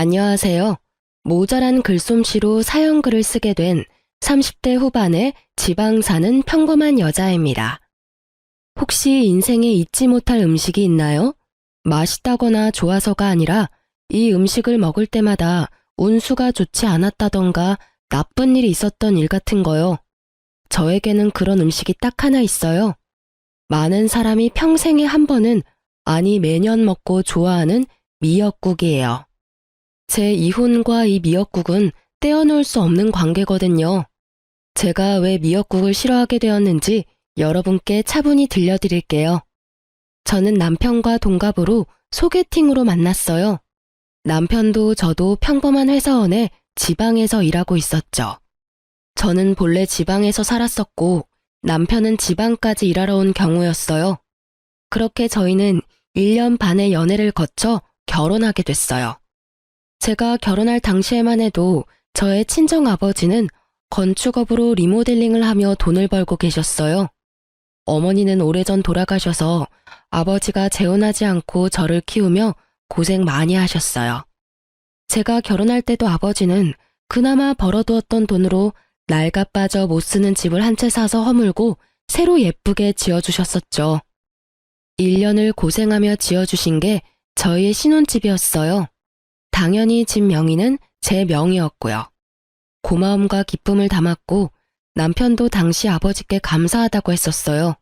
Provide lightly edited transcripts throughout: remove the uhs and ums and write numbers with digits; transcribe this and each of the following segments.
안녕하세요. 모자란 글솜씨로 사연글을 쓰게 된 30대 후반의 지방 사는 평범한 여자입니다. 혹시 인생에 잊지 못할 음식이 있나요? 맛있다거나 좋아서가 아니라 이 음식을 먹을 때마다 운수가 좋지 않았다던가 나쁜 일이 있었던 일 같은 거요. 저에게는 그런 음식이 딱 하나 있어요. 많은 사람이 평생에 한 번은, 아니 매년 먹고 좋아하는 미역국이에요. 제 이혼과 이 미역국은 떼어놓을 수 없는 관계거든요. 제가 왜 미역국을 싫어하게 되었는지 여러분께 차분히 들려드릴게요. 저는 남편과 동갑으로 소개팅으로 만났어요. 남편도 저도 평범한 회사원에 지방에서 일하고 있었죠. 저는 본래 지방에서 살았었고 남편은 지방까지 일하러 온 경우였어요. 그렇게 저희는 1년 반의 연애를 거쳐 결혼하게 됐어요. 제가 결혼할 당시에만 해도 저의 친정아버지는 건축업으로 리모델링을 하며 돈을 벌고 계셨어요. 어머니는 오래전 돌아가셔서 아버지가 재혼하지 않고 저를 키우며 고생 많이 하셨어요. 제가 결혼할 때도 아버지는 그나마 벌어두었던 돈으로 낡아 빠져 못 쓰는 집을 한 채 사서 허물고 새로 예쁘게 지어주셨었죠. 1년을 고생하며 지어주신 게 저희의 신혼집이었어요. 당연히 집 명의는 제 명의였고요. 고마움과 기쁨을 담았고 남편도 당시 아버지께 감사하다고 했었어요.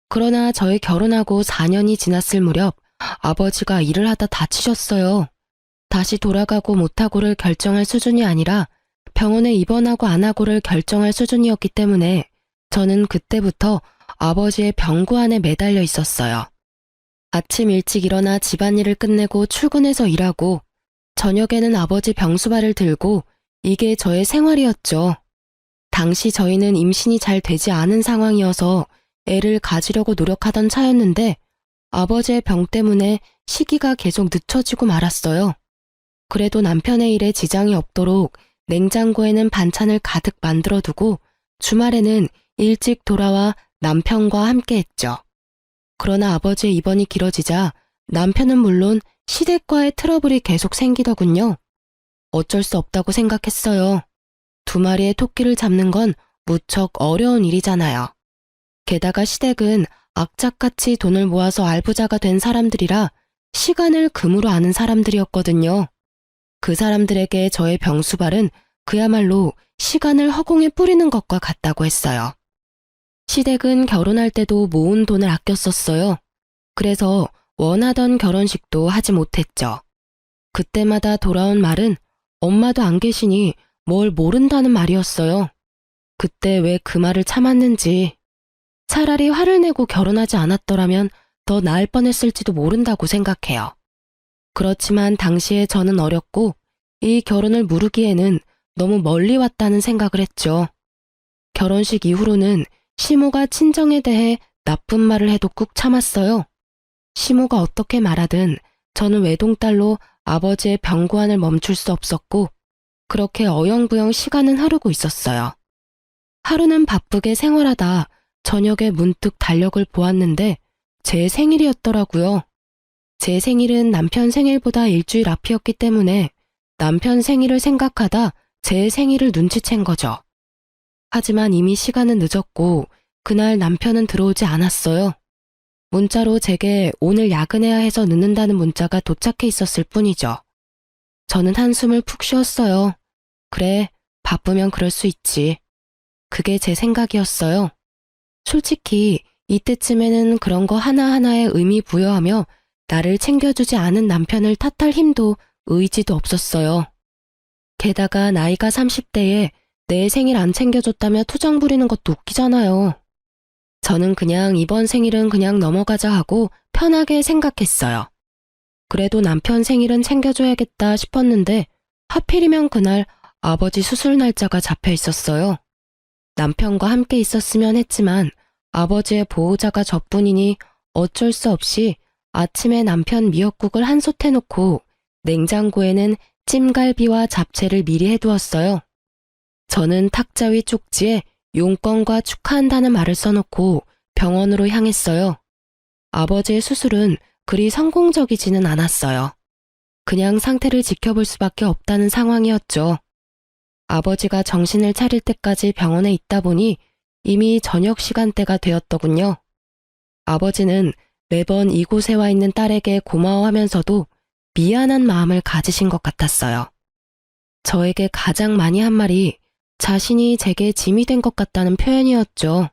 그러나 저희 결혼하고 4년이 지났을 무렵 아버지가 일을 하다 다치셨어요. 다시 돌아가고 못하고를 결정할 수준이 아니라 병원에 입원하고 안 하고를 결정할 수준이었기 때문에 저는 그때부터 아버지의 병구 안에 매달려 있었어요. 아침 일찍 일어나 집안일을 끝내고 출근해서 일하고 저녁에는 아버지 병수발을 들고 이게 저의 생활이었죠. 당시 저희는 임신이 잘 되지 않은 상황이어서 애를 가지려고 노력하던 차였는데 아버지의 병 때문에 시기가 계속 늦춰지고 말았어요. 그래도 남편의 일에 지장이 없도록 냉장고에는 반찬을 가득 만들어두고 주말에는 일찍 돌아와 남편과 함께 했죠. 그러나 아버지의 입원이 길어지자 남편은 물론 시댁과의 트러블이 계속 생기더군요. 어쩔 수 없다고 생각했어요. 2마리의 토끼를 잡는 건 무척 어려운 일이잖아요. 게다가 시댁은 악착같이 돈을 모아서 알부자가 된 사람들이라 시간을 금으로 아는 사람들이었거든요. 그 사람들에게 저의 병수발은 그야말로 시간을 허공에 뿌리는 것과 같다고 했어요. 시댁은 결혼할 때도 모은 돈을 아껴 썼어요. 그래서 원하던 결혼식도 하지 못했죠. 그때마다 돌아온 말은 엄마도 안 계시니 뭘 모른다는 말이었어요. 그때 왜 그 말을 참았는지. 차라리 화를 내고 결혼하지 않았더라면 더 나을 뻔했을지도 모른다고 생각해요. 그렇지만 당시에 저는 어렸고 이 결혼을 무르기에는 너무 멀리 왔다는 생각을 했죠. 결혼식 이후로는 시모가 친정에 대해 나쁜 말을 해도 꾹 참았어요. 시모가 어떻게 말하든 저는 외동딸로 아버지의 병고안을 멈출 수 없었고 그렇게 어영부영 시간은 흐르고 있었어요. 하루는 바쁘게 생활하다 저녁에 문득 달력을 보았는데 제 생일이었더라고요. 제 생일은 남편 생일보다 일주일 앞이었기 때문에 남편 생일을 생각하다 제 생일을 눈치챈 거죠. 하지만 이미 시간은 늦었고 그날 남편은 들어오지 않았어요. 문자로 제게 오늘 야근해야 해서 늦는다는 문자가 도착해 있었을 뿐이죠. 저는 한숨을 푹 쉬었어요. 그래, 바쁘면 그럴 수 있지. 그게 제 생각이었어요. 솔직히 이때쯤에는 그런 거 하나하나에 의미 부여하며 나를 챙겨주지 않은 남편을 탓할 힘도 의지도 없었어요. 게다가 나이가 30대에 내 생일 안 챙겨줬다며 투정 부리는 것도 웃기잖아요. 저는 그냥 이번 생일은 그냥 넘어가자 하고 편하게 생각했어요. 그래도 남편 생일은 챙겨줘야겠다 싶었는데 하필이면 그날 아버지 수술 날짜가 잡혀 있었어요. 남편과 함께 있었으면 했지만 아버지의 보호자가 저뿐이니 어쩔 수 없이 아침에 남편 미역국을 한솥 해놓고 냉장고에는 찜갈비와 잡채를 미리 해두었어요. 저는 탁자 위 쪽지에 용건과 축하한다는 말을 써놓고 병원으로 향했어요. 아버지의 수술은 그리 성공적이지는 않았어요. 그냥 상태를 지켜볼 수밖에 없다는 상황이었죠. 아버지가 정신을 차릴 때까지 병원에 있다 보니 이미 저녁 시간대가 되었더군요. 아버지는 매번 이곳에 와 있는 딸에게 고마워하면서도 미안한 마음을 가지신 것 같았어요. 저에게 가장 많이 한 말이 자신이 제게 짐이 된 것 같다는 표현이었죠.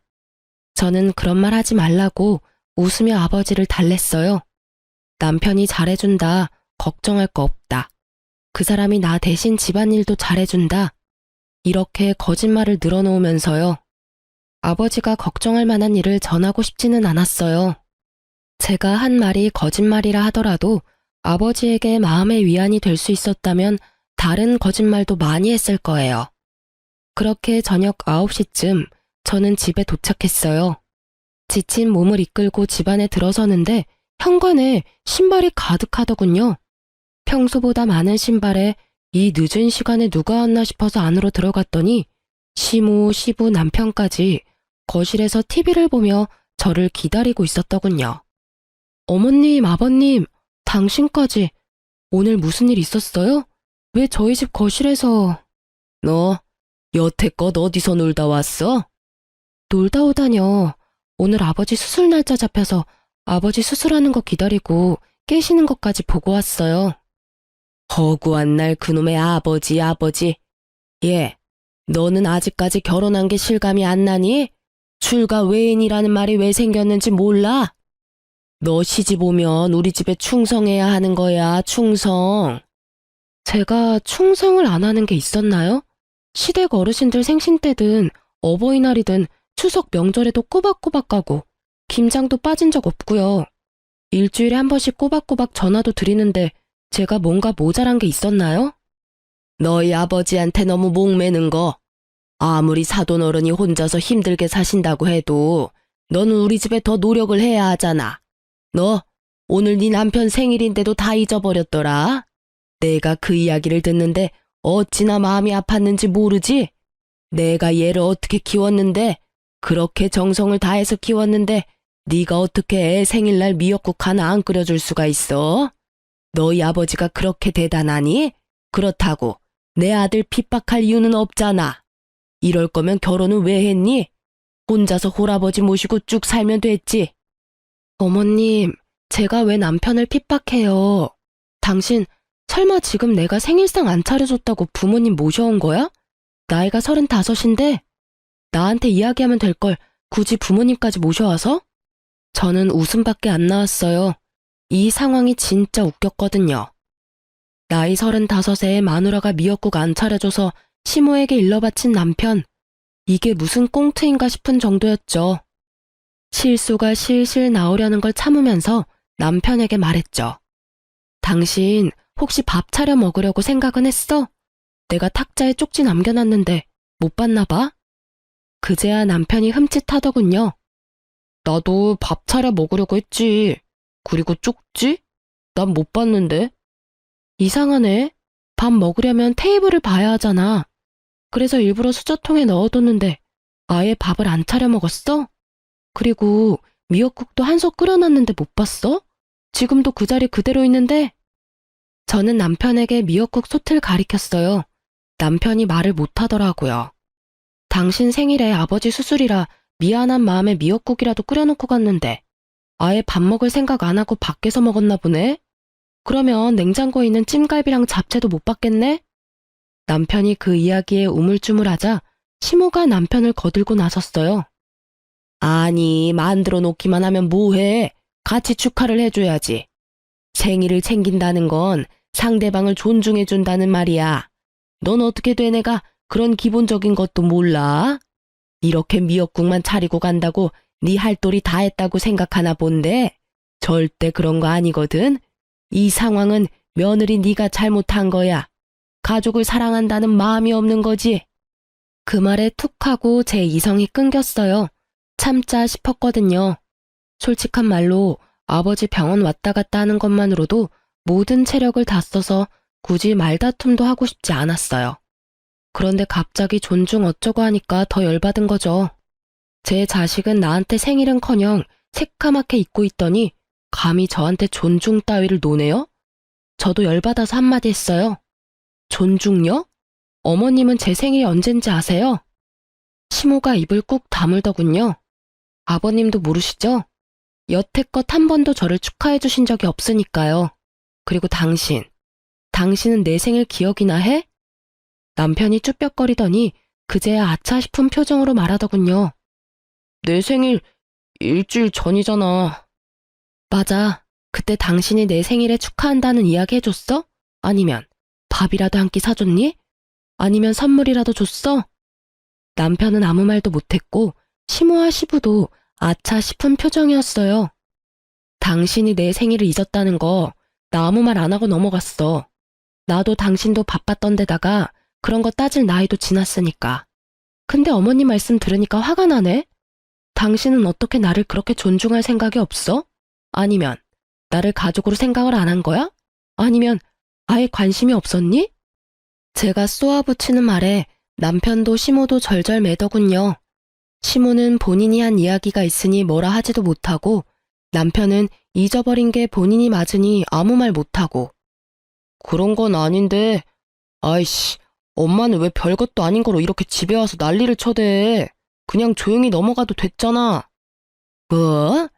저는 그런 말 하지 말라고 웃으며 아버지를 달랬어요. 남편이 잘해준다. 걱정할 거 없다. 그 사람이 나 대신 집안일도 잘해준다. 이렇게 거짓말을 늘어놓으면서요. 아버지가 걱정할 만한 일을 전하고 싶지는 않았어요. 제가 한 말이 거짓말이라 하더라도 아버지에게 마음의 위안이 될 수 있었다면 다른 거짓말도 많이 했을 거예요. 그렇게 저녁 9시쯤 저는 집에 도착했어요. 지친 몸을 이끌고 집 안에 들어서는데 현관에 신발이 가득하더군요. 평소보다 많은 신발에 이 늦은 시간에 누가 왔나 싶어서 안으로 들어갔더니 시모, 시부 남편까지 거실에서 TV를 보며 저를 기다리고 있었더군요. 어머님, 아버님, 당신까지 오늘 무슨 일 있었어요? 왜 저희 집 거실에서... 너 여태껏 어디서 놀다 왔어? 놀다 오다뇨. 오늘 아버지 수술 날짜 잡혀서 아버지 수술하는 거 기다리고 깨시는 것까지 보고 왔어요. 허구한 날 그놈의 아버지. 예, 너는 아직까지 결혼한 게 실감이 안 나니? 출가 외인이라는 말이 왜 생겼는지 몰라? 너 시집 오면 우리 집에 충성해야 하는 거야, 충성. 제가 충성을 안 하는 게 있었나요? 시댁 어르신들 생신 때든 어버이날이든 추석 명절에도 꼬박꼬박 가고 김장도 빠진 적 없고요. 일주일에 한 번씩 꼬박꼬박 전화도 드리는데 제가 뭔가 모자란 게 있었나요? 너희 아버지한테 너무 목매는 거. 아무리 사돈어른이 혼자서 힘들게 사신다고 해도 너는 우리 집에 더 노력을 해야 하잖아. 너 오늘 네 남편 생일인데도 다 잊어버렸더라. 내가 그 이야기를 듣는데 어찌나 마음이 아팠는지 모르지? 내가 얘를 어떻게 키웠는데, 그렇게 정성을 다해서 키웠는데 네가 어떻게 애 생일날 미역국 하나 안 끓여줄 수가 있어? 너희 아버지가 그렇게 대단하니? 그렇다고 내 아들 핍박할 이유는 없잖아. 이럴 거면 결혼은 왜 했니? 혼자서 홀아버지 모시고 쭉 살면 됐지. 어머님, 제가 왜 남편을 핍박해요? 당신 설마 지금 내가 생일상 안 차려줬다고 부모님 모셔온 거야? 나이가 35인데 나한테 이야기하면 될 걸 굳이 부모님까지 모셔와서? 저는 웃음밖에 안 나왔어요. 이 상황이 진짜 웃겼거든요. 나이 35에 마누라가 미역국 안 차려줘서 시모에게 일러바친 남편. 이게 무슨 꽁트인가 싶은 정도였죠. 실수가 실실 나오려는 걸 참으면서 남편에게 말했죠. 당신 혹시 밥 차려 먹으려고 생각은 했어? 내가 탁자에 쪽지 남겨놨는데 못 봤나 봐? 그제야 남편이 흠칫하더군요. 나도 밥 차려 먹으려고 했지. 그리고 쪽지? 난 못 봤는데. 이상하네. 밥 먹으려면 테이블을 봐야 하잖아. 그래서 일부러 수저통에 넣어뒀는데 아예 밥을 안 차려 먹었어? 그리고 미역국도 한 솥 끓여놨는데 못 봤어? 지금도 그 자리 그대로 있는데? 저는 남편에게 미역국 솥을 가리켰어요. 남편이 말을 못하더라고요. 당신 생일에 아버지 수술이라 미안한 마음에 미역국이라도 끓여놓고 갔는데 아예 밥 먹을 생각 안 하고 밖에서 먹었나 보네? 그러면 냉장고에 있는 찜갈비랑 잡채도 못 봤겠네? 남편이 그 이야기에 우물쭈물하자 시모가 남편을 거들고 나섰어요. 아니, 만들어 놓기만 하면 뭐해? 같이 축하를 해줘야지. 생일을 챙긴다는 건 상대방을 존중해준다는 말이야. 넌 어떻게 돼 내가 그런 기본적인 것도 몰라? 이렇게 미역국만 차리고 간다고 네 할 도리 다 했다고 생각하나 본데 절대 그런 거 아니거든. 이 상황은 며느리 네가 잘못한 거야. 가족을 사랑한다는 마음이 없는 거지. 그 말에 툭 하고 제 이성이 끊겼어요. 참자 싶었거든요. 솔직한 말로 아버지 병원 왔다 갔다 하는 것만으로도 모든 체력을 다 써서 굳이 말다툼도 하고 싶지 않았어요. 그런데 갑자기 존중 어쩌고 하니까 더 열받은 거죠. 제 자식은 나한테 생일은커녕 새까맣게 잊고 있더니 감히 저한테 존중 따위를 노네요? 저도 열받아서 한마디 했어요. 존중요? 어머님은 제 생일이 언젠지 아세요? 시모가 입을 꾹 다물더군요. 아버님도 모르시죠? 여태껏 한 번도 저를 축하해 주신 적이 없으니까요. 그리고 당신은 내 생일 기억이나 해? 남편이 쭈뼛거리더니 그제야 아차 싶은 표정으로 말하더군요. 내 생일 일주일 전이잖아. 맞아. 그때 당신이 내 생일에 축하한다는 이야기 해줬어? 아니면 밥이라도 한 끼 사줬니? 아니면 선물이라도 줬어? 남편은 아무 말도 못했고 시모와 시부도 아차 싶은 표정이었어요. 당신이 내 생일을 잊었다는 거 나 아무 말 안 하고 넘어갔어. 나도 당신도 바빴던 데다가 그런 거 따질 나이도 지났으니까. 근데 어머님 말씀 들으니까 화가 나네? 당신은 어떻게 나를 그렇게 존중할 생각이 없어? 아니면 나를 가족으로 생각을 안 한 거야? 아니면 아예 관심이 없었니? 제가 쏘아붙이는 말에 남편도 시모도 절절 매더군요. 시모는 본인이 한 이야기가 있으니 뭐라 하지도 못하고 남편은 잊어버린 게 본인이 맞으니 아무 말 못하고. 그런 건 아닌데. 아이씨, 엄마는 왜 별것도 아닌 거로 이렇게 집에 와서 난리를 쳐대. 그냥 조용히 넘어가도 됐잖아. 뭐?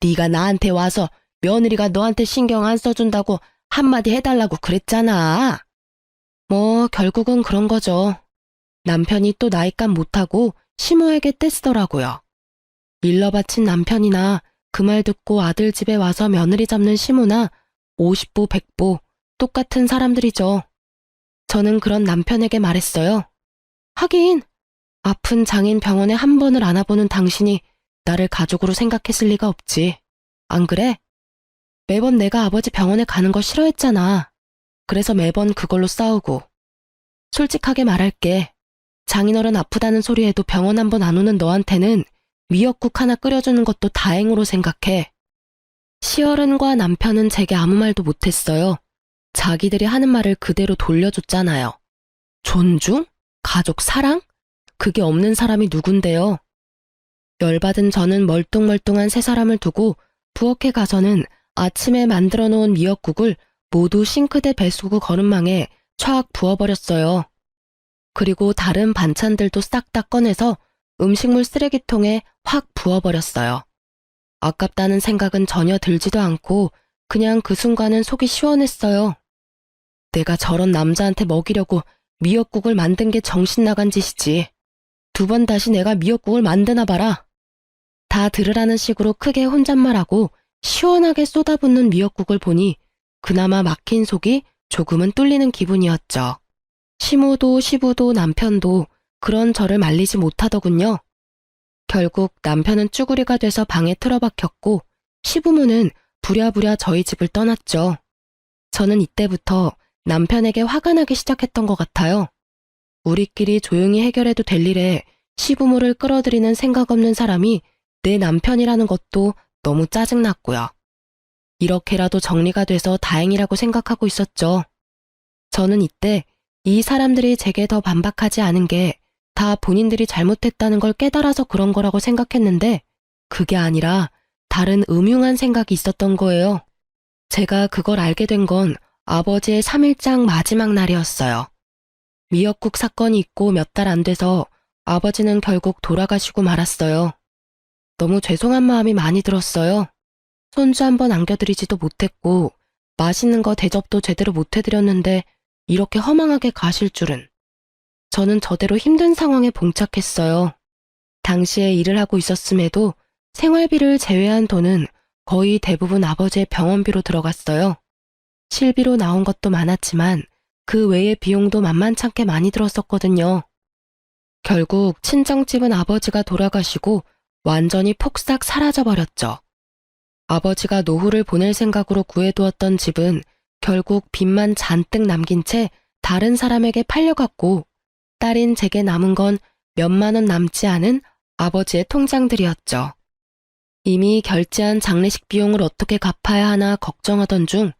네가 나한테 와서 며느리가 너한테 신경 안 써준다고 한마디 해달라고 그랬잖아. 뭐 결국은 그런 거죠. 남편이 또 나이값 못하고 시모에게 떼쓰더라고요. 일러 바친 남편이나 그 말 듣고 아들 집에 와서 며느리 잡는 시모나 50보 100보 똑같은 사람들이죠. 저는 그런 남편에게 말했어요. 하긴 아픈 장인 병원에 한 번을 안아보는 당신이 나를 가족으로 생각했을 리가 없지. 안 그래? 매번 내가 아버지 병원에 가는 거 싫어했잖아. 그래서 매번 그걸로 싸우고. 솔직하게 말할게. 장인어른 아프다는 소리에도 병원 한 번 안 오는 너한테는 미역국 하나 끓여주는 것도 다행으로 생각해. 시어른과 남편은 제게 아무 말도 못했어요. 자기들이 하는 말을 그대로 돌려줬잖아요. 존중? 가족 사랑? 그게 없는 사람이 누군데요? 열받은 저는 멀뚱멀뚱한 세 사람을 두고 부엌에 가서는 아침에 만들어 놓은 미역국을 모두 싱크대 배수구 거름망에 촥 부어버렸어요. 그리고 다른 반찬들도 싹 다 꺼내서 음식물 쓰레기통에 확 부어버렸어요. 아깝다는 생각은 전혀 들지도 않고 그냥 그 순간은 속이 시원했어요. 내가 저런 남자한테 먹이려고 미역국을 만든 게 정신 나간 짓이지. 두 번 다시 내가 미역국을 만드나 봐라. 다 들으라는 식으로 크게 혼잣말하고 시원하게 쏟아붓는 미역국을 보니 그나마 막힌 속이 조금은 뚫리는 기분이었죠. 시모도 시부도 남편도 그런 저를 말리지 못하더군요. 결국 남편은 쭈구리가 돼서 방에 틀어박혔고 시부모는 부랴부랴 저희 집을 떠났죠. 저는 이때부터 남편에게 화가 나기 시작했던 것 같아요. 우리끼리 조용히 해결해도 될 일에 시부모를 끌어들이는 생각 없는 사람이 내 남편이라는 것도 너무 짜증났고요. 이렇게라도 정리가 돼서 다행이라고 생각하고 있었죠. 저는 이때 이 사람들이 제게 더 반박하지 않은 게 다 본인들이 잘못했다는 걸 깨달아서 그런 거라고 생각했는데 그게 아니라 다른 음흉한 생각이 있었던 거예요. 제가 그걸 알게 된 건 아버지의 3일장 마지막 날이었어요. 미역국 사건이 있고 몇 달 안 돼서 아버지는 결국 돌아가시고 말았어요. 너무 죄송한 마음이 많이 들었어요. 손주 한 번 안겨드리지도 못했고 맛있는 거 대접도 제대로 못 해드렸는데 이렇게 허망하게 가실 줄은. 저는 저대로 힘든 상황에 봉착했어요. 당시에 일을 하고 있었음에도 생활비를 제외한 돈은 거의 대부분 아버지의 병원비로 들어갔어요. 실비로 나온 것도 많았지만 그 외의 비용도 만만찮게 많이 들었었거든요. 결국 친정집은 아버지가 돌아가시고 완전히 폭삭 사라져버렸죠. 아버지가 노후를 보낼 생각으로 구해두었던 집은 결국 빚만 잔뜩 남긴 채 다른 사람에게 팔려갔고 딸인 제게 남은 건 몇만 원 남지 않은 아버지의 통장들이었죠. 이미 결제한 장례식 비용을 어떻게 갚아야 하나 걱정하던 중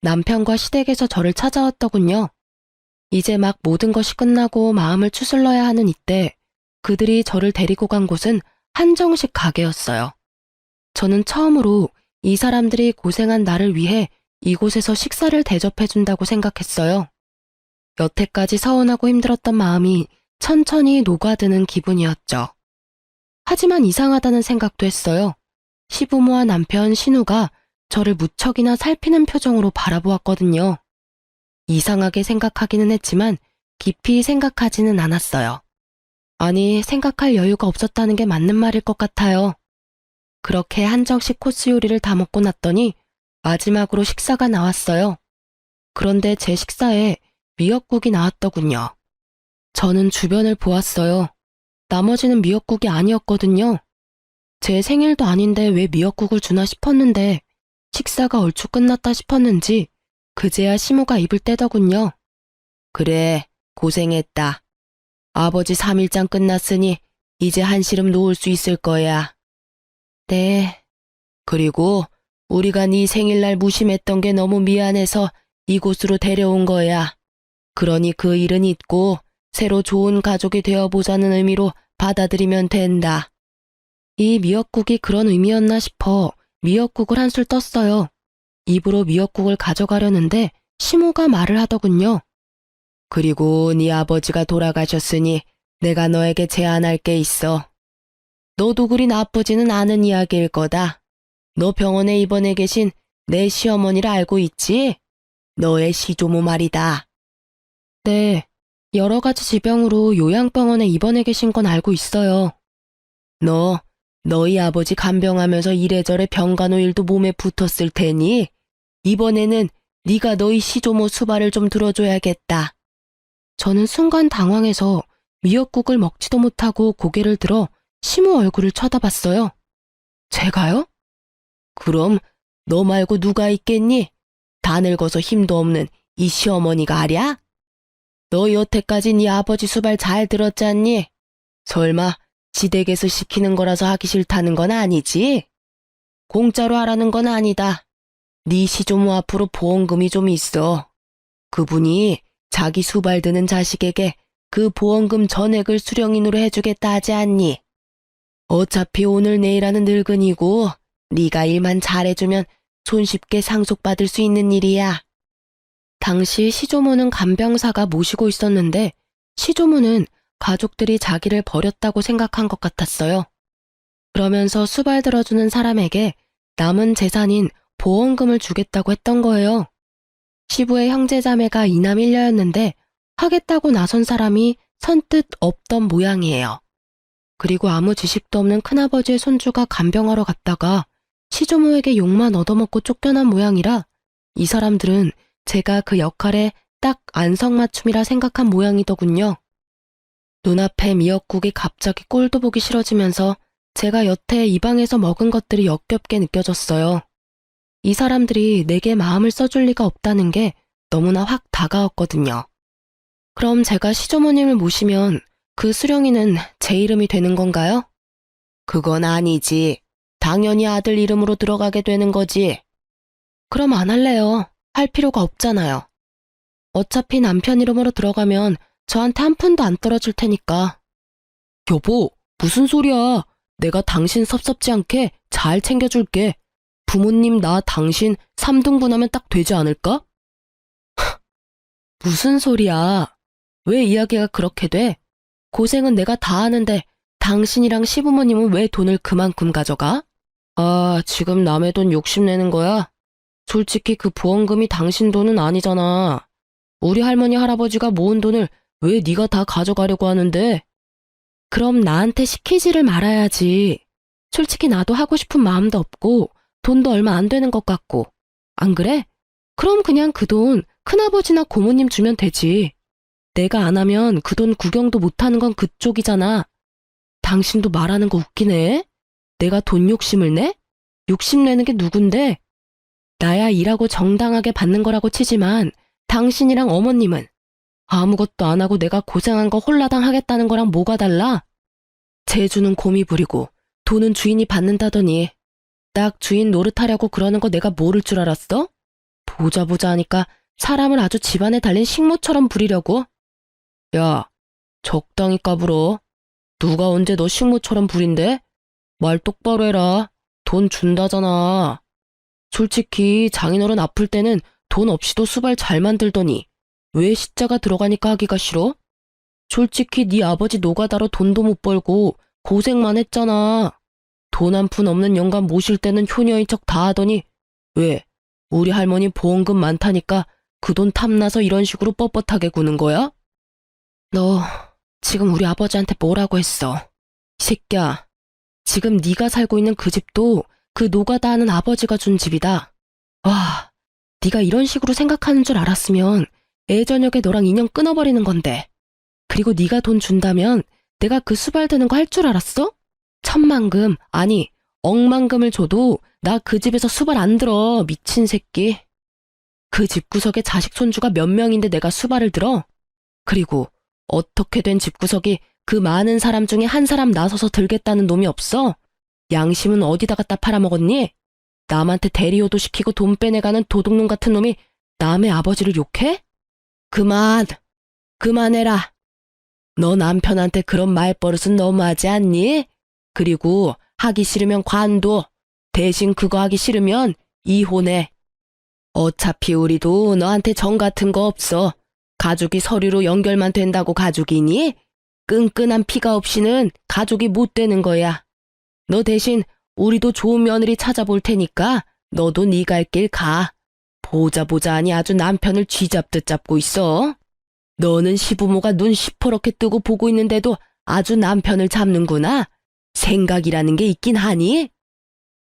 남편과 시댁에서 저를 찾아왔더군요. 이제 막 모든 것이 끝나고 마음을 추슬러야 하는 이때 그들이 저를 데리고 간 곳은 한정식 가게였어요. 저는 처음으로 이 사람들이 고생한 나를 위해 이곳에서 식사를 대접해준다고 생각했어요. 여태까지 서운하고 힘들었던 마음이 천천히 녹아드는 기분이었죠. 하지만 이상하다는 생각도 했어요. 시부모와 남편 신우가 저를 무척이나 살피는 표정으로 바라보았거든요. 이상하게 생각하기는 했지만 깊이 생각하지는 않았어요. 아니, 생각할 여유가 없었다는 게 맞는 말일 것 같아요. 그렇게 한정식 코스 요리를 다 먹고 났더니 마지막으로 식사가 나왔어요. 그런데 제 식사에 미역국이 나왔더군요. 저는 주변을 보았어요. 나머지는 미역국이 아니었거든요. 제 생일도 아닌데 왜 미역국을 주나 싶었는데 식사가 얼추 끝났다 싶었는지 그제야 시무가 입을 떼더군요. 그래, 고생했다. 아버지 3일장 끝났으니 이제 한시름 놓을 수 있을 거야. 네. 그리고 우리가 네 생일날 무심했던 게 너무 미안해서 이곳으로 데려온 거야. 그러니 그 일은 잊고 새로 좋은 가족이 되어보자는 의미로 받아들이면 된다. 이 미역국이 그런 의미였나 싶어 미역국을 한술 떴어요. 입으로 미역국을 가져가려는데 시모가 말을 하더군요. 그리고 네 아버지가 돌아가셨으니 내가 너에게 제안할 게 있어. 너도 그리 나쁘지는 않은 이야기일 거다. 너 병원에 입원해 계신 내 시어머니를 알고 있지? 너의 시조모 말이다. 네, 여러 가지 지병으로 요양병원에 입원해 계신 건 알고 있어요. 너희 아버지 간병하면서 이래저래 병간호 일도 몸에 붙었을 테니 이번에는 네가 너희 시조모 수발을 좀 들어줘야겠다. 저는 순간 당황해서 미역국을 먹지도 못하고 고개를 들어 시모 얼굴을 쳐다봤어요. 제가요? 그럼 너 말고 누가 있겠니? 다 늙어서 힘도 없는 이 시어머니가 아랴? 너 여태까지 네 아버지 수발 잘 들었잖니? 설마 지댁에서 시키는 거라서 하기 싫다는 건 아니지? 공짜로 하라는 건 아니다. 네 시조모 앞으로 보험금이 좀 있어. 그분이 자기 수발 드는 자식에게 그 보험금 전액을 수령인으로 해주겠다 하지 않니? 어차피 오늘 내일 하는 늙은이고 네가 일만 잘해주면 손쉽게 상속받을 수 있는 일이야. 당시 시조모는 간병사가 모시고 있었는데 시조모는 가족들이 자기를 버렸다고 생각한 것 같았어요. 그러면서 수발 들어주는 사람에게 남은 재산인 보험금을 주겠다고 했던 거예요. 시부의 형제자매가 이남 일녀였는데 하겠다고 나선 사람이 선뜻 없던 모양이에요. 그리고 아무 지식도 없는 큰아버지의 손주가 간병하러 갔다가 시조모에게 욕만 얻어먹고 쫓겨난 모양이라 이 사람들은 제가 그 역할에 딱 안성맞춤이라 생각한 모양이더군요. 눈앞에 미역국이 갑자기 꼴도 보기 싫어지면서 제가 여태 이 방에서 먹은 것들이 역겹게 느껴졌어요. 이 사람들이 내게 마음을 써줄 리가 없다는 게 너무나 확 다가왔거든요. 그럼 제가 시조모님을 모시면 그 수령이는 제 이름이 되는 건가요? 그건 아니지. 당연히 아들 이름으로 들어가게 되는 거지. 그럼 안 할래요. 할 필요가 없잖아요. 어차피 남편 이름으로 들어가면 저한테 한 푼도 안 떨어질 테니까. 여보, 무슨 소리야. 내가 당신 섭섭지 않게 잘 챙겨줄게. 부모님 나 당신 3등분하면 딱 되지 않을까? 무슨 소리야. 왜 이야기가 그렇게 돼? 고생은 내가 다 하는데 당신이랑 시부모님은 왜 돈을 그만큼 가져가? 아, 지금 남의 돈 욕심내는 거야? 솔직히 그 보험금이 당신 돈은 아니잖아. 우리 할머니 할아버지가 모은 돈을 왜 네가 다 가져가려고 하는데? 그럼 나한테 시키지를 말아야지. 솔직히 나도 하고 싶은 마음도 없고 돈도 얼마 안 되는 것 같고. 안 그래? 그럼 그냥 그 돈 큰아버지나 고모님 주면 되지. 내가 안 하면 그 돈 구경도 못하는 건 그쪽이잖아. 당신도 말하는 거 웃기네. 내가 돈 욕심을 내? 욕심내는 게 누군데? 나야 일하고 정당하게 받는 거라고 치지만 당신이랑 어머님은 아무것도 안 하고 내가 고생한 거 홀라당 하겠다는 거랑 뭐가 달라? 재주는 곰이 부리고 돈은 주인이 받는다더니 딱 주인 노릇하려고 그러는 거 내가 모를 줄 알았어? 보자 하니까 사람을 아주 집안에 달린 식모처럼 부리려고? 야, 적당히 까불어. 누가 언제 너 식모처럼 부린대? 말 똑바로 해라. 돈 준다잖아. 솔직히 장인어른 아플 때는 돈 없이도 수발 잘 만들더니 왜 시자가 들어가니까 하기가 싫어? 솔직히 네 아버지 노가다로 돈도 못 벌고 고생만 했잖아. 돈 한 푼 없는 영감 모실 때는 효녀인 척 다 하더니 왜 우리 할머니 보험금 많다니까 그 돈 탐나서 이런 식으로 뻣뻣하게 구는 거야? 너 지금 우리 아버지한테 뭐라고 했어? 이 새끼야, 지금 네가 살고 있는 그 집도 그 노가다 하는 아버지가 준 집이다. 와, 네가 이런 식으로 생각하는 줄 알았으면 애저녁에 너랑 인연 끊어버리는 건데. 그리고 네가 돈 준다면 내가 그 수발되는 거 할 줄 알았어? 천만금, 아니 억만금을 줘도 나 그 집에서 수발 안 들어, 미친 새끼. 그 집구석에 자식 손주가 몇 명인데 내가 수발을 들어? 그리고 어떻게 된 집구석이 그 많은 사람 중에 한 사람 나서서 들겠다는 놈이 없어? 양심은 어디다 갖다 팔아먹었니? 남한테 대리효도 시키고 돈 빼내가는 도둑놈 같은 놈이 남의 아버지를 욕해? 그만해라. 너 남편한테 그런 말버릇은 너무하지 않니? 그리고 하기 싫으면 관둬. 대신 그거 하기 싫으면 이혼해. 어차피 우리도 너한테 정 같은 거 없어. 가족이 서류로 연결만 된다고 가족이니? 끈끈한 피가 없이는 가족이 못 되는 거야. 너 대신 우리도 좋은 며느리 찾아볼 테니까 너도 네 갈 길 가. 보자 하니 아주 남편을 쥐잡듯 잡고 있어. 너는 시부모가 눈 시퍼렇게 뜨고 보고 있는데도 아주 남편을 잡는구나. 생각이라는 게 있긴 하니?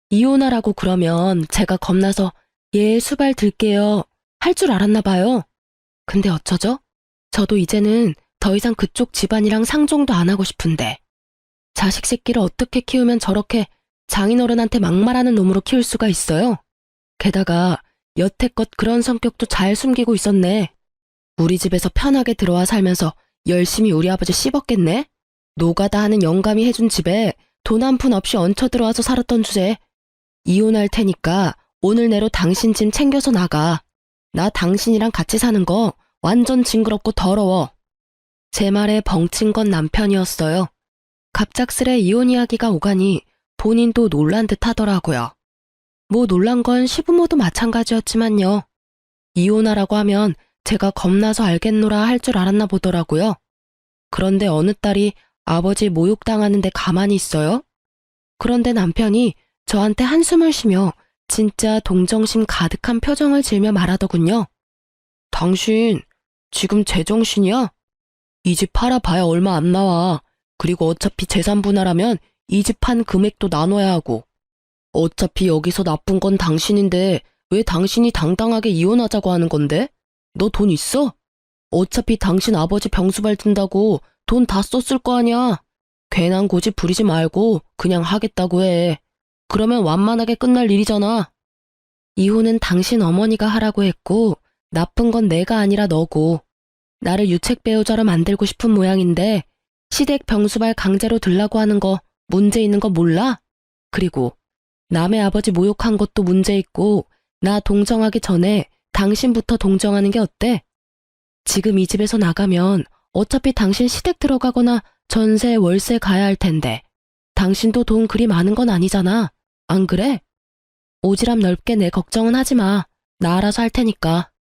이혼하라고 그러면 제가 겁나서 예, 수발 들게요 할 줄 알았나 봐요. 근데 어쩌죠? 저도 이제는 더 이상 그쪽 집안이랑 상종도 안 하고 싶은데. 자식 새끼를 어떻게 키우면 저렇게 장인어른한테 막말하는 놈으로 키울 수가 있어요? 게다가 여태껏 그런 성격도 잘 숨기고 있었네. 우리 집에서 편하게 들어와 살면서 열심히 우리 아버지 씹었겠네? 노가다 하는 영감이 해준 집에 돈 한 푼 없이 얹혀 들어와서 살았던 주제에 이혼할 테니까 오늘 내로 당신 짐 챙겨서 나가. 나 당신이랑 같이 사는 거 완전 징그럽고 더러워. 제 말에 벙친 건 남편이었어요. 갑작스레 이혼 이야기가 오가니 본인도 놀란 듯 하더라고요. 뭐 놀란 건 시부모도 마찬가지였지만요. 이혼하라고 하면 제가 겁나서 알겠노라 할 줄 알았나 보더라고요. 그런데 어느 딸이 아버지 모욕당하는데 가만히 있어요? 그런데 남편이 저한테 한숨을 쉬며 진짜 동정심 가득한 표정을 지으며 말하더군요. 당신 지금 제정신이야? 이 집 팔아봐야 얼마 안 나와. 그리고 어차피 재산 분할하면 이 집 판 금액도 나눠야 하고. 어차피 여기서 나쁜 건 당신인데 왜 당신이 당당하게 이혼하자고 하는 건데? 너 돈 있어? 어차피 당신 아버지 병수발 든다고 돈 다 썼을 거 아니야. 괜한 고집 부리지 말고 그냥 하겠다고 해. 그러면 완만하게 끝날 일이잖아. 이혼은 당신 어머니가 하라고 했고 나쁜 건 내가 아니라 너고. 나를 유책 배우자로 만들고 싶은 모양인데 시댁 병수발 강제로 들라고 하는 거 문제 있는 거 몰라? 그리고 남의 아버지 모욕한 것도 문제 있고 나 동정하기 전에 당신부터 동정하는 게 어때? 지금 이 집에서 나가면 어차피 당신 시댁 들어가거나 전세 월세 가야 할 텐데 당신도 돈 그리 많은 건 아니잖아. 안 그래? 오지랖 넓게 내 걱정은 하지 마. 나 알아서 할 테니까.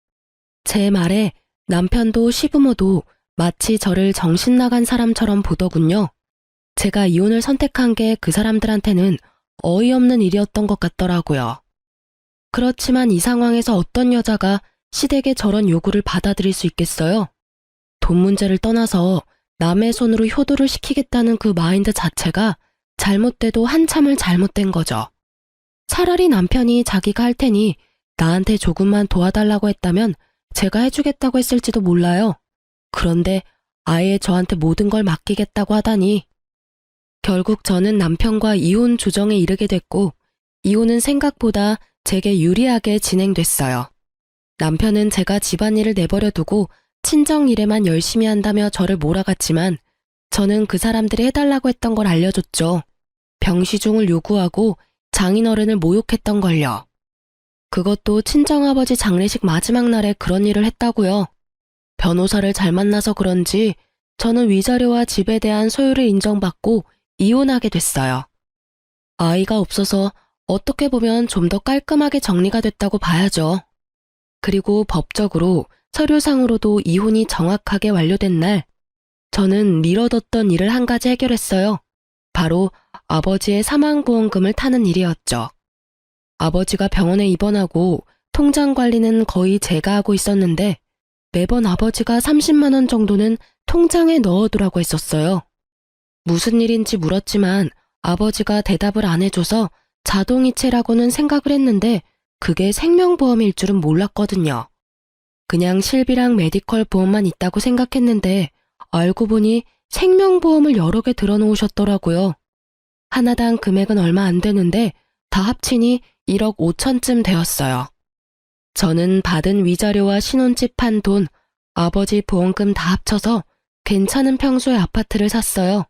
제 말에 남편도 시부모도 마치 저를 정신 나간 사람처럼 보더군요. 제가 이혼을 선택한 게 그 사람들한테는 어이없는 일이었던 것 같더라고요. 그렇지만 이 상황에서 어떤 여자가 시댁의 저런 요구를 받아들일 수 있겠어요? 돈 문제를 떠나서 남의 손으로 효도를 시키겠다는 그 마인드 자체가 잘못돼도 한참을 잘못된 거죠. 차라리 남편이 자기가 할 테니 나한테 조금만 도와달라고 했다면 제가 해주겠다고 했을지도 몰라요. 그런데 아예 저한테 모든 걸 맡기겠다고 하다니. 결국 저는 남편과 이혼 조정에 이르게 됐고 이혼은 생각보다 제게 유리하게 진행됐어요. 남편은 제가 집안일을 내버려 두고 친정 일에만 열심히 한다며 저를 몰아갔지만 저는 그 사람들이 해달라고 했던 걸 알려줬죠. 병시중을 요구하고 장인어른을 모욕했던 걸요. 그것도 친정아버지 장례식 마지막 날에 그런 일을 했다고요. 변호사를 잘 만나서 그런지 저는 위자료와 집에 대한 소유를 인정받고 이혼하게 됐어요. 아이가 없어서 어떻게 보면 좀 더 깔끔하게 정리가 됐다고 봐야죠. 그리고 법적으로 서류상으로도 이혼이 정확하게 완료된 날, 저는 미뤄뒀던 일을 한 가지 해결했어요. 바로 아버지의 사망보험금을 타는 일이었죠. 아버지가 병원에 입원하고 통장 관리는 거의 제가 하고 있었는데 매번 아버지가 30만 원 정도는 통장에 넣어두라고 했었어요. 무슨 일인지 물었지만 아버지가 대답을 안 해줘서 자동이체라고는 생각을 했는데 그게 생명보험일 줄은 몰랐거든요. 그냥 실비랑 메디컬 보험만 있다고 생각했는데 알고 보니 생명보험을 여러 개 들어놓으셨더라고요. 하나당 금액은 얼마 안 되는데 다 합치니 1억 5천쯤 되었어요. 저는 받은 위자료와 신혼집 한 돈, 아버지 보험금 다 합쳐서 괜찮은 평수의 아파트를 샀어요.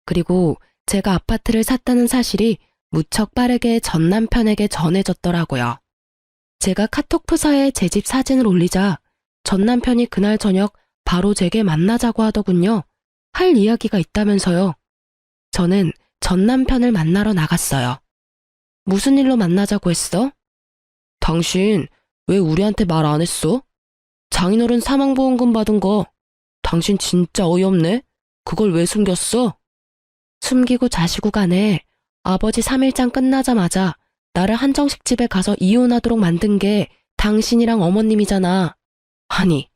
그리고 제가 아파트를 샀다는 사실이 무척 빠르게 전 남편에게 전해졌더라고요. 제가 카톡 프사에 제 집 사진을 올리자 전 남편이 그날 저녁 바로 제게 만나자고 하더군요. 할 이야기가 있다면서요. 저는 전 남편을 만나러 나갔어요. 무슨 일로 만나자고 했어? 당신 왜 우리한테 말 안 했어? 장인어른 사망보험금 받은 거 당신 진짜 어이없네? 그걸 왜 숨겼어? 숨기고 자시고 간에 아버지 3일장 끝나자마자 나를 한정식 집에 가서 이혼하도록 만든 게 당신이랑 어머님이잖아. 아니,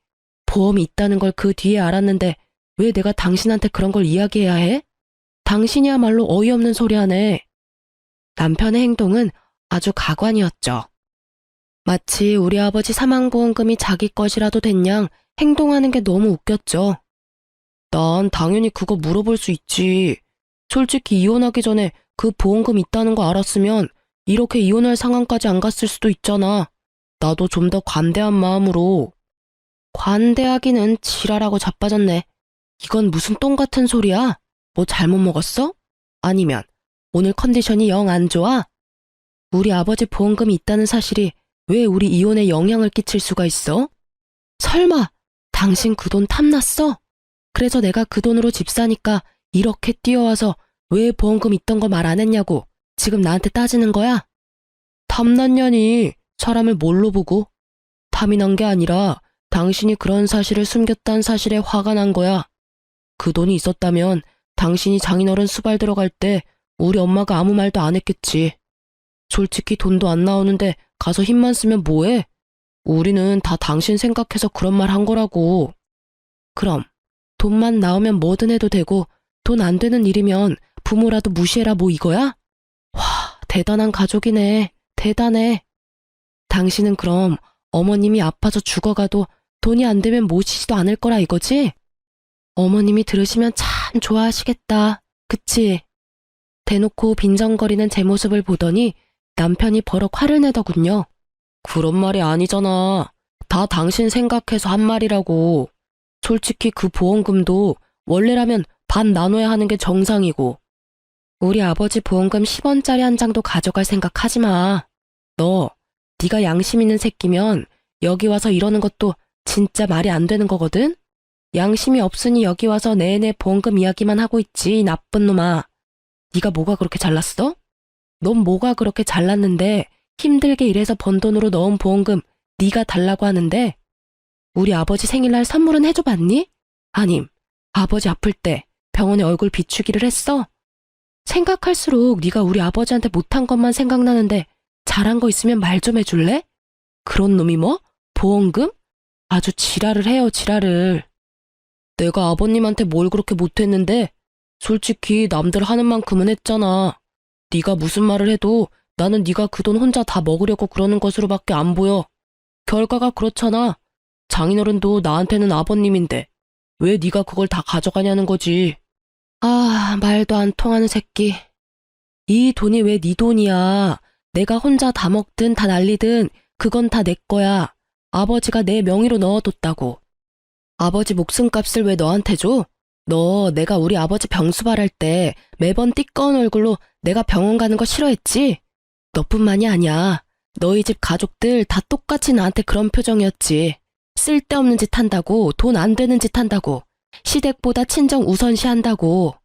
보험이 있다는 걸 그 뒤에 알았는데 왜 내가 당신한테 그런 걸 이야기해야 해? 당신이야말로 어이없는 소리 하네. 남편의 행동은 아주 가관이었죠. 마치 우리 아버지 사망보험금이 자기 것이라도 된 양 행동하는 게 너무 웃겼죠. 난 당연히 그거 물어볼 수 있지. 솔직히 이혼하기 전에 그 보험금 있다는 거 알았으면 이렇게 이혼할 상황까지 안 갔을 수도 있잖아. 나도 좀 더 관대한 마음으로. 관대하기는 지랄하고 자빠졌네. 이건 무슨 똥 같은 소리야? 뭐 잘못 먹었어? 아니면 오늘 컨디션이 영 안 좋아? 우리 아버지 보험금이 있다는 사실이 왜 우리 이혼에 영향을 끼칠 수가 있어? 설마 당신 그 돈 탐났어? 그래서 내가 그 돈으로 집 사니까 이렇게 뛰어와서 왜 보험금 있던 거 말 안 했냐고 지금 나한테 따지는 거야? 탐났냐니 사람을 뭘로 보고? 탐이 난 게 아니라 당신이 그런 사실을 숨겼다는 사실에 화가 난 거야. 그 돈이 있었다면 당신이 장인어른 수발 들어갈 때 우리 엄마가 아무 말도 안 했겠지. 솔직히 돈도 안 나오는데 가서 힘만 쓰면 뭐해? 우리는 다 당신 생각해서 그런 말 한 거라고. 그럼 돈만 나오면 뭐든 해도 되고 돈 안 되는 일이면 부모라도 무시해라 뭐 이거야? 와, 대단한 가족이네. 대단해. 당신은 그럼 어머님이 아파서 죽어가도 돈이 안 되면 모시지도 않을 거라 이거지? 어머님이 들으시면 참 좋아하시겠다. 그치? 대놓고 빈정거리는 제 모습을 보더니 남편이 버럭 화를 내더군요. 그런 말이 아니잖아. 다 당신 생각해서 한 말이라고. 솔직히 그 보험금도 원래라면 반 나눠야 하는 게 정상이고. 우리 아버지 보험금 10원짜리 한 장도 가져갈 생각 하지 마. 너, 네가 양심 있는 새끼면 여기 와서 이러는 것도 진짜 말이 안 되는 거거든? 양심이 없으니 여기 와서 내내 보험금 이야기만 하고 있지, 이 나쁜 놈아. 네가 뭐가 그렇게 잘났어? 넌 뭐가 그렇게 잘났는데 힘들게 일해서 번 돈으로 넣은 보험금 네가 달라고 하는데 우리 아버지 생일날 선물은 해줘봤니? 아님 아버지 아플 때 병원에 얼굴 비추기를 했어? 생각할수록 네가 우리 아버지한테 못한 것만 생각나는데 잘한 거 있으면 말 좀 해줄래? 그런 놈이 뭐? 보험금? 아주 지랄을 해요, 지랄을. 내가 아버님한테 뭘 그렇게 못했는데 솔직히 남들 하는 만큼은 했잖아. 네가 무슨 말을 해도 나는 네가 그 돈 혼자 다 먹으려고 그러는 것으로밖에 안 보여. 결과가 그렇잖아. 장인어른도 나한테는 아버님인데 왜 네가 그걸 다 가져가냐는 거지. 아, 말도 안 통하는 새끼. 이 돈이 왜 네 돈이야. 내가 혼자 다 먹든 다 날리든 그건 다 내 거야. 아버지가 내 명의로 넣어뒀다고. 아버지 목숨값을 왜 너한테 줘? 너 내가 우리 아버지 병수발할 때 매번 띠꺼운 얼굴로 내가 병원 가는 거 싫어했지? 너뿐만이 아니야. 너희 집 가족들 다 똑같이 나한테 그런 표정이었지. 쓸데없는 짓 한다고, 돈 안 되는 짓 한다고, 시댁보다 친정 우선시 한다고.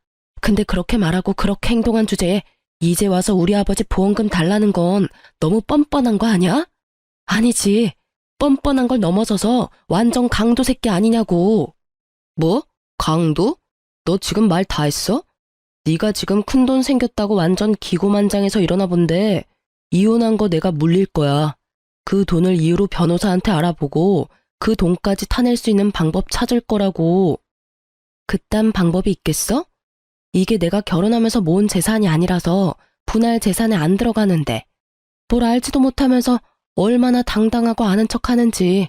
근데 그렇게 말하고 그렇게 행동한 주제에 이제 와서 우리 아버지 보험금 달라는 건 너무 뻔뻔한 거 아니야? 아니지. 뻔뻔한 걸 넘어서서 완전 강도 새끼 아니냐고. 뭐? 강도? 너 지금 말 다 했어? 네가 지금 큰돈 생겼다고 완전 기고만장해서 일어나 본데 이혼한 거 내가 물릴 거야. 그 돈을 이유로 변호사한테 알아보고 그 돈까지 타낼 수 있는 방법 찾을 거라고. 그딴 방법이 있겠어? 이게 내가 결혼하면서 모은 재산이 아니라서 분할 재산에 안 들어가는데 뭘 알지도 못하면서 얼마나 당당하고 아는 척하는지.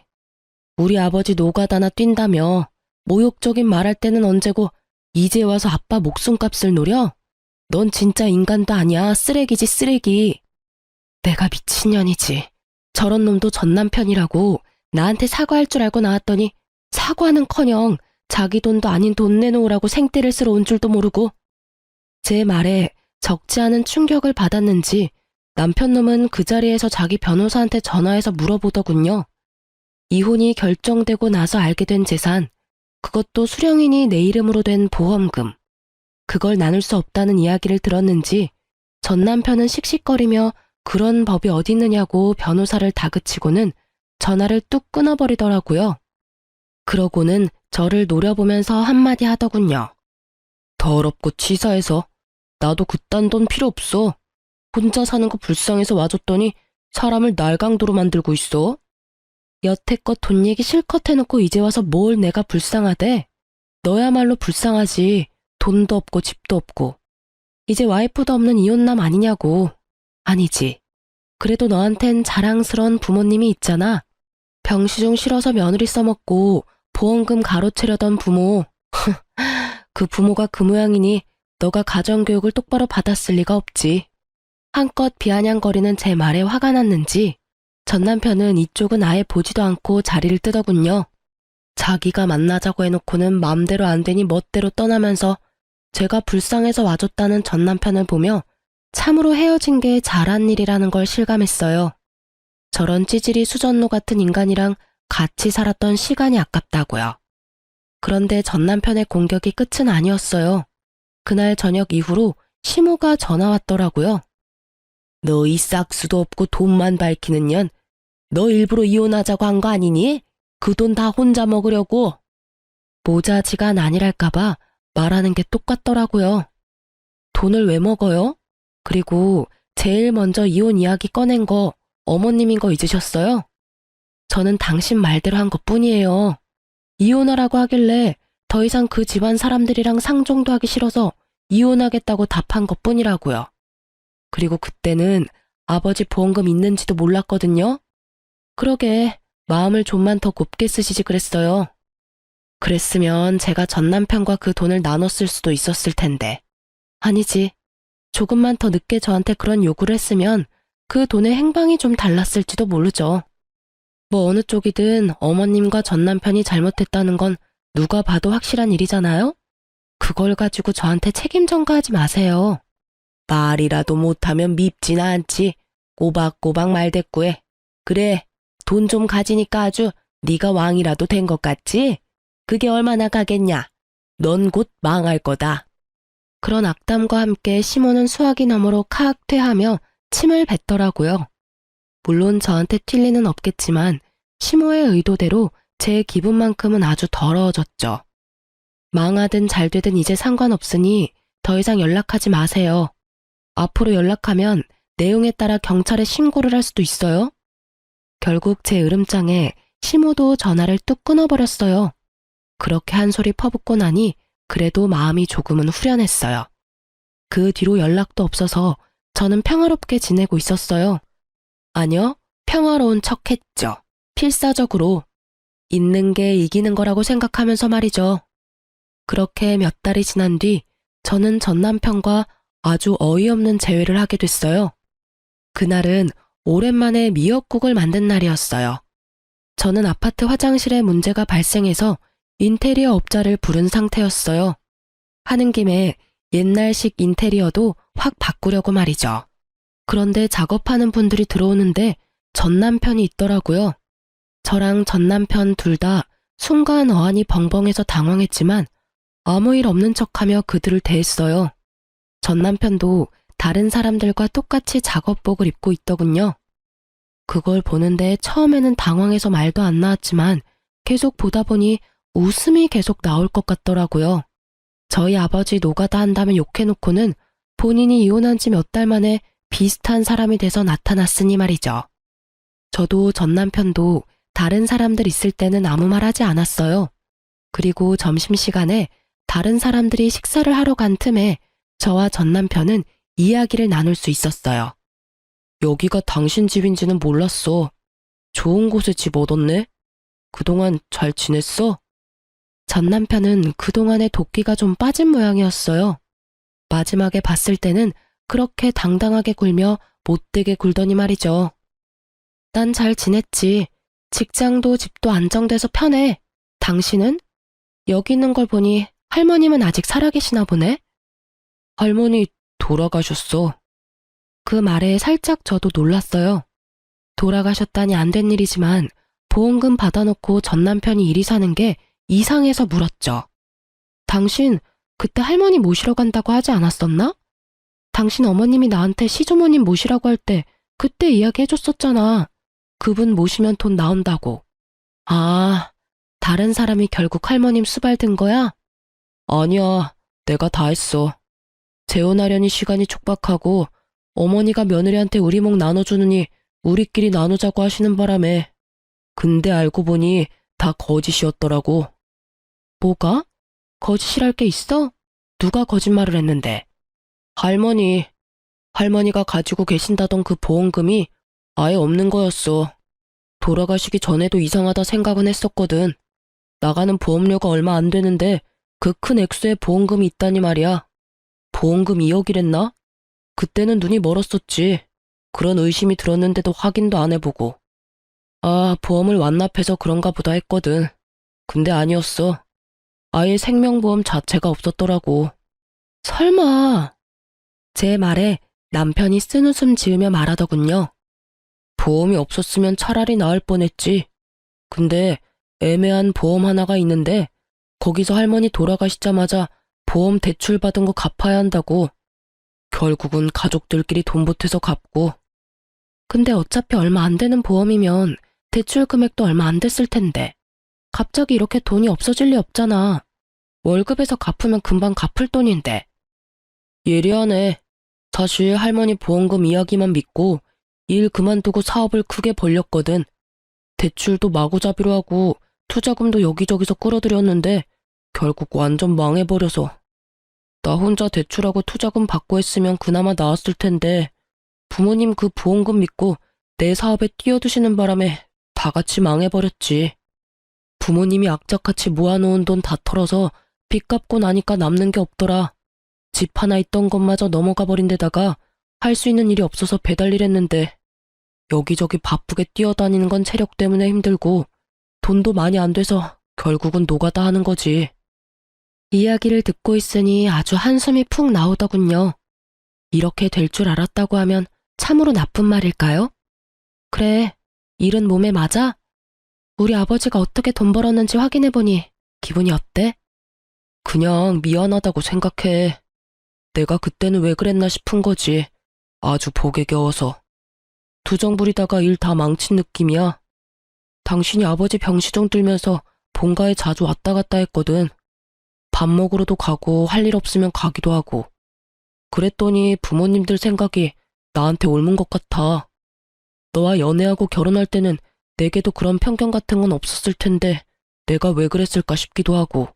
우리 아버지 노가다나 뛴다며 모욕적인 말할 때는 언제고 이제 와서 아빠 목숨값을 노려? 넌 진짜 인간도 아니야. 쓰레기지 쓰레기. 내가 미친년이지. 저런 놈도 전 남편이라고 나한테 사과할 줄 알고 나왔더니 사과는커녕 자기 돈도 아닌 돈 내놓으라고 생떼를 쓸어 온 줄도 모르고. 제 말에 적지 않은 충격을 받았는지 남편 놈은 그 자리에서 자기 변호사한테 전화해서 물어보더군요. 이혼이 결정되고 나서 알게 된 재산, 그것도 수령인이 내 이름으로 된 보험금. 그걸 나눌 수 없다는 이야기를 들었는지 전 남편은 씩씩거리며 그런 법이 어디 있느냐고 변호사를 다그치고는 전화를 뚝 끊어버리더라고요. 그러고는 저를 노려보면서 한마디 하더군요. 더럽고 치사해서 나도 그딴 돈 필요 없어. 혼자 사는 거 불쌍해서 와줬더니 사람을 날강도로 만들고 있어. 여태껏 돈 얘기 실컷 해놓고 이제 와서 뭘 내가 불쌍하대? 너야말로 불쌍하지. 돈도 없고 집도 없고. 이제 와이프도 없는 이혼남 아니냐고. 아니지. 그래도 너한텐 자랑스러운 부모님이 있잖아. 병시중 실어서 며느리 써먹고 보험금 가로채려던 부모. 그 부모가 그 모양이니 너가 가정교육을 똑바로 받았을 리가 없지. 한껏 비아냥거리는 제 말에 화가 났는지 전 남편은 이쪽은 아예 보지도 않고 자리를 뜨더군요. 자기가 만나자고 해놓고는 맘대로 안 되니 멋대로 떠나면서 제가 불쌍해서 와줬다는 전 남편을 보며 참으로 헤어진 게 잘한 일이라는 걸 실감했어요. 저런 찌질이 수전노 같은 인간이랑 같이 살았던 시간이 아깝다고요. 그런데 전 남편의 공격이 끝은 아니었어요. 그날 저녁 이후로 시모가 전화 왔더라고요. 너 이 싹수도 없고 돈만 밝히는 년, 너 일부러 이혼하자고 한 거 아니니? 그 돈 다 혼자 먹으려고. 모자지간 아니랄까봐 말하는 게 똑같더라고요. 돈을 왜 먹어요? 그리고 제일 먼저 이혼 이야기 꺼낸 거 어머님인 거 잊으셨어요? 저는 당신 말대로 한 것뿐이에요. 이혼하라고 하길래 더 이상 그 집안 사람들이랑 상종도 하기 싫어서 이혼하겠다고 답한 것뿐이라고요. 그리고 그때는 아버지 보험금 있는지도 몰랐거든요. 그러게 마음을 좀만 더 곱게 쓰시지 그랬어요. 그랬으면 제가 전 남편과 그 돈을 나눴을 수도 있었을 텐데. 아니지. 조금만 더 늦게 저한테 그런 요구를 했으면 그 돈의 행방이 좀 달랐을지도 모르죠. 뭐 어느 쪽이든 어머님과 전 남편이 잘못했다는 건 누가 봐도 확실한 일이잖아요? 그걸 가지고 저한테 책임 전가하지 마세요. 말이라도 못하면 밉지나 않지. 꼬박꼬박 말대꾸해. 그래, 돈 좀 가지니까 아주 네가 왕이라도 된 것 같지? 그게 얼마나 가겠냐? 넌 곧 망할 거다. 그런 악담과 함께 시모는 수화기 너머로 카악퇴하며 침을 뱉더라고요. 물론 저한테 튈 리는 없겠지만 시모의 의도대로 제 기분만큼은 아주 더러워졌죠. 망하든 잘되든 이제 상관없으니 더 이상 연락하지 마세요. 앞으로 연락하면 내용에 따라 경찰에 신고를 할 수도 있어요. 결국 제 으름장에 시모도 전화를 뚝 끊어버렸어요. 그렇게 한 소리 퍼붓고 나니 그래도 마음이 조금은 후련했어요. 그 뒤로 연락도 없어서 저는 평화롭게 지내고 있었어요. 아니요, 평화로운 척했죠. 필사적으로. 있는 게 이기는 거라고 생각하면서 말이죠. 그렇게 몇 달이 지난 뒤 저는 전 남편과 아주 어이없는 재회를 하게 됐어요. 그날은 오랜만에 미역국을 만든 날이었어요. 저는 아파트 화장실에 문제가 발생해서 인테리어 업자를 부른 상태였어요. 하는 김에 옛날식 인테리어도 확 바꾸려고 말이죠. 그런데 작업하는 분들이 들어오는데 전 남편이 있더라고요. 저랑 전 남편 둘 다 순간 어안이 벙벙해서 당황했지만 아무 일 없는 척하며 그들을 대했어요. 전 남편도 다른 사람들과 똑같이 작업복을 입고 있더군요. 그걸 보는데 처음에는 당황해서 말도 안 나왔지만 계속 보다 보니 웃음이 계속 나올 것 같더라고요. 저희 아버지 노가다 한다면 욕해놓고는 본인이 이혼한 지 몇 달 만에 비슷한 사람이 돼서 나타났으니 말이죠. 저도 전 남편도 다른 사람들 있을 때는 아무 말 하지 않았어요. 그리고 점심시간에 다른 사람들이 식사를 하러 간 틈에 저와 전 남편은 이야기를 나눌 수 있었어요. 여기가 당신 집인지는 몰랐어. 좋은 곳에 집 얻었네? 그동안 잘 지냈어? 전 남편은 그동안의 도끼가 좀 빠진 모양이었어요. 마지막에 봤을 때는 그렇게 당당하게 굴며 못되게 굴더니 말이죠. 난 잘 지냈지. 직장도 집도 안정돼서 편해. 당신은? 여기 있는 걸 보니 할머님은 아직 살아계시나 보네? 할머니 돌아가셨어. 그 말에 살짝 저도 놀랐어요. 돌아가셨다니 안 된 일이지만 보험금 받아놓고 전 남편이 이리 사는 게 이상해서 물었죠. 당신 그때 할머니 모시러 간다고 하지 않았었나? 당신 어머님이 나한테 시주모님 모시라고 할 때 그때 이야기해줬었잖아. 그분 모시면 돈 나온다고. 아, 다른 사람이 결국 할머님 수발든 거야? 아니야, 내가 다 했어. 재혼하려니 시간이 촉박하고 어머니가 며느리한테 우리 목 나눠주느니 우리끼리 나누자고 하시는 바람에. 근데 알고 보니 다 거짓이었더라고. 뭐가? 거짓이랄 게 있어? 누가 거짓말을 했는데? 할머니가 가지고 계신다던 그 보험금이 아예 없는 거였어. 돌아가시기 전에도 이상하다 생각은 했었거든. 나가는 보험료가 얼마 안 되는데 그 큰 액수의 보험금이 있다니 말이야. 보험금 2억이랬나? 그때는 눈이 멀었었지. 그런 의심이 들었는데도 확인도 안 해보고. 아, 보험을 완납해서 그런가 보다 했거든. 근데 아니었어. 아예 생명보험 자체가 없었더라고. 설마. 제 말에 남편이 쓴웃음 지으며 말하더군요. 보험이 없었으면 차라리 나을 뻔했지. 근데 애매한 보험 하나가 있는데 거기서 할머니 돌아가시자마자 보험 대출 받은 거 갚아야 한다고. 결국은 가족들끼리 돈 보태서 갚고. 근데 어차피 얼마 안 되는 보험이면 대출 금액도 얼마 안 됐을 텐데. 갑자기 이렇게 돈이 없어질 리 없잖아. 월급에서 갚으면 금방 갚을 돈인데. 예리하네. 사실 할머니 보험금 이야기만 믿고 일 그만두고 사업을 크게 벌렸거든. 대출도 마구잡이로 하고 투자금도 여기저기서 끌어들였는데 결국 완전 망해버려서. 나 혼자 대출하고 투자금 받고 했으면 그나마 나았을 텐데 부모님 그 보험금 믿고 내 사업에 뛰어드시는 바람에 다 같이 망해버렸지. 부모님이 악착같이 모아놓은 돈 다 털어서 빚 갚고 나니까 남는 게 없더라. 집 하나 있던 것마저 넘어가 버린 데다가 할 수 있는 일이 없어서 배달일 했는데 여기저기 바쁘게 뛰어다니는 건 체력 때문에 힘들고 돈도 많이 안 돼서 결국은 노가다 하는 거지. 이야기를 듣고 있으니 아주 한숨이 푹 나오더군요. 이렇게 될 줄 알았다고 하면 참으로 나쁜 말일까요? 그래, 일은 몸에 맞아? 우리 아버지가 어떻게 돈 벌었는지 확인해보니 기분이 어때? 그냥 미안하다고 생각해. 내가 그때는 왜 그랬나 싶은 거지. 아주 복에 겨워서. 투정 부리다가 일 다 망친 느낌이야. 당신이 아버지 병시정 들면서 본가에 자주 왔다 갔다 했거든. 밥 먹으러도 가고 할 일 없으면 가기도 하고. 그랬더니 부모님들 생각이 나한테 옮은 것 같아. 너와 연애하고 결혼할 때는 내게도 그런 편견 같은 건 없었을 텐데 내가 왜 그랬을까 싶기도 하고.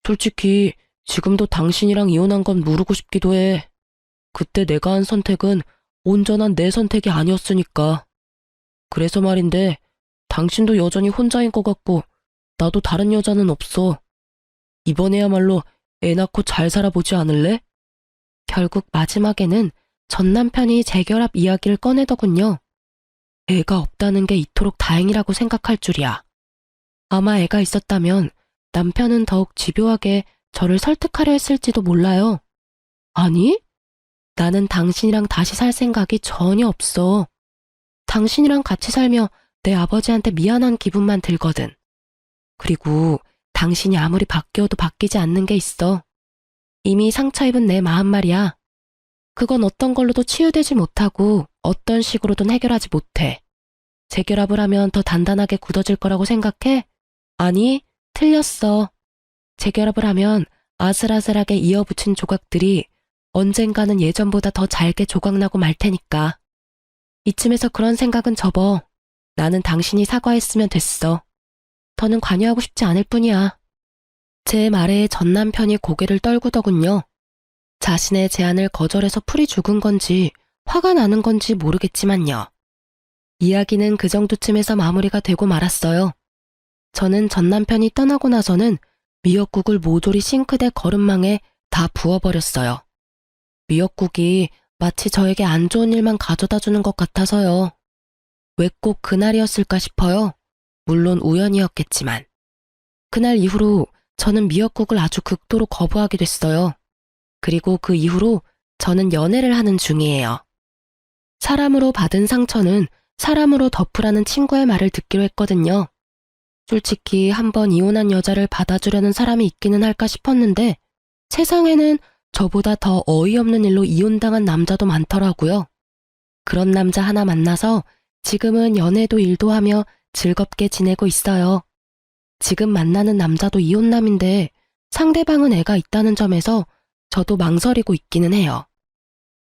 솔직히 지금도 당신이랑 이혼한 건 모르고 싶기도 해. 그때 내가 한 선택은 온전한 내 선택이 아니었으니까. 그래서 말인데 당신도 여전히 혼자인 것 같고 나도 다른 여자는 없어. 이번에야말로 애 낳고 잘 살아보지 않을래? 결국 마지막에는 전 남편이 재결합 이야기를 꺼내더군요. 애가 없다는 게 이토록 다행이라고 생각할 줄이야. 아마 애가 있었다면 남편은 더욱 집요하게 저를 설득하려 했을지도 몰라요. 아니? 나는 당신이랑 다시 살 생각이 전혀 없어. 당신이랑 같이 살며 내 아버지한테 미안한 기분만 들거든. 그리고 당신이 아무리 바뀌어도 바뀌지 않는 게 있어. 이미 상처 입은 내 마음 말이야. 그건 어떤 걸로도 치유되지 못하고 어떤 식으로든 해결하지 못해. 재결합을 하면 더 단단하게 굳어질 거라고 생각해? 아니, 틀렸어. 재결합을 하면 아슬아슬하게 이어붙인 조각들이 언젠가는 예전보다 더 잘게 조각나고 말 테니까. 이쯤에서 그런 생각은 접어. 나는 당신이 사과했으면 됐어. 더는 관여하고 싶지 않을 뿐이야. 제 말에 전 남편이 고개를 떨구더군요. 자신의 제안을 거절해서 풀이 죽은 건지 화가 나는 건지 모르겠지만요. 이야기는 그 정도쯤에서 마무리가 되고 말았어요. 저는 전 남편이 떠나고 나서는 미역국을 모조리 싱크대 거름망에 다 부어버렸어요. 미역국이 마치 저에게 안 좋은 일만 가져다 주는 것 같아서요. 왜 꼭 그날이었을까 싶어요. 물론 우연이었겠지만. 그날 이후로 저는 미역국을 아주 극도로 거부하게 됐어요. 그리고 그 이후로 저는 연애를 하는 중이에요. 사람으로 받은 상처는 사람으로 덮으라는 친구의 말을 듣기로 했거든요. 솔직히 한번 이혼한 여자를 받아주려는 사람이 있기는 할까 싶었는데 세상에는 저보다 더 어이없는 일로 이혼당한 남자도 많더라고요. 그런 남자 하나 만나서 지금은 연애도 일도 하며 즐겁게 지내고 있어요. 지금 만나는 남자도 이혼남인데 상대방은 애가 있다는 점에서 저도 망설이고 있기는 해요.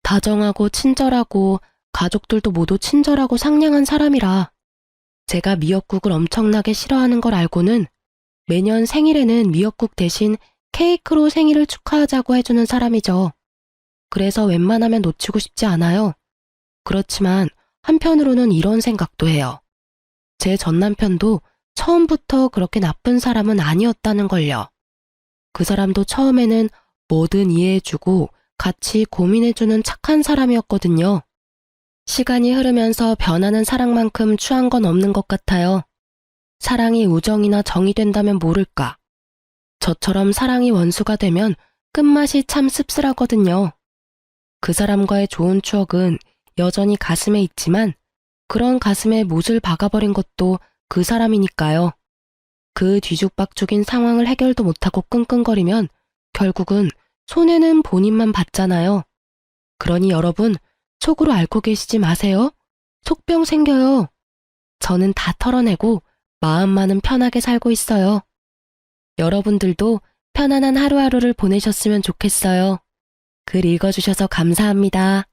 다정하고 친절하고 가족들도 모두 친절하고 상냥한 사람이라 제가 미역국을 엄청나게 싫어하는 걸 알고는 매년 생일에는 미역국 대신 케이크로 생일을 축하하자고 해주는 사람이죠. 그래서 웬만하면 놓치고 싶지 않아요. 그렇지만 한편으로는 이런 생각도 해요. 제 전 남편도 처음부터 그렇게 나쁜 사람은 아니었다는 걸요. 그 사람도 처음에는 뭐든 이해해주고 같이 고민해주는 착한 사람이었거든요. 시간이 흐르면서 변하는 사랑만큼 추한 건 없는 것 같아요. 사랑이 우정이나 정이 된다면 모를까. 저처럼 사랑이 원수가 되면 끝맛이 참 씁쓸하거든요. 그 사람과의 좋은 추억은 여전히 가슴에 있지만 그런 가슴에 못을 박아버린 것도 그 사람이니까요. 그 뒤죽박죽인 상황을 해결도 못하고 끙끙거리면 결국은 손해는 본인만 받잖아요. 그러니 여러분, 속으로 앓고 계시지 마세요. 속병 생겨요. 저는 다 털어내고 마음만은 편하게 살고 있어요. 여러분들도 편안한 하루하루를 보내셨으면 좋겠어요. 글 읽어주셔서 감사합니다.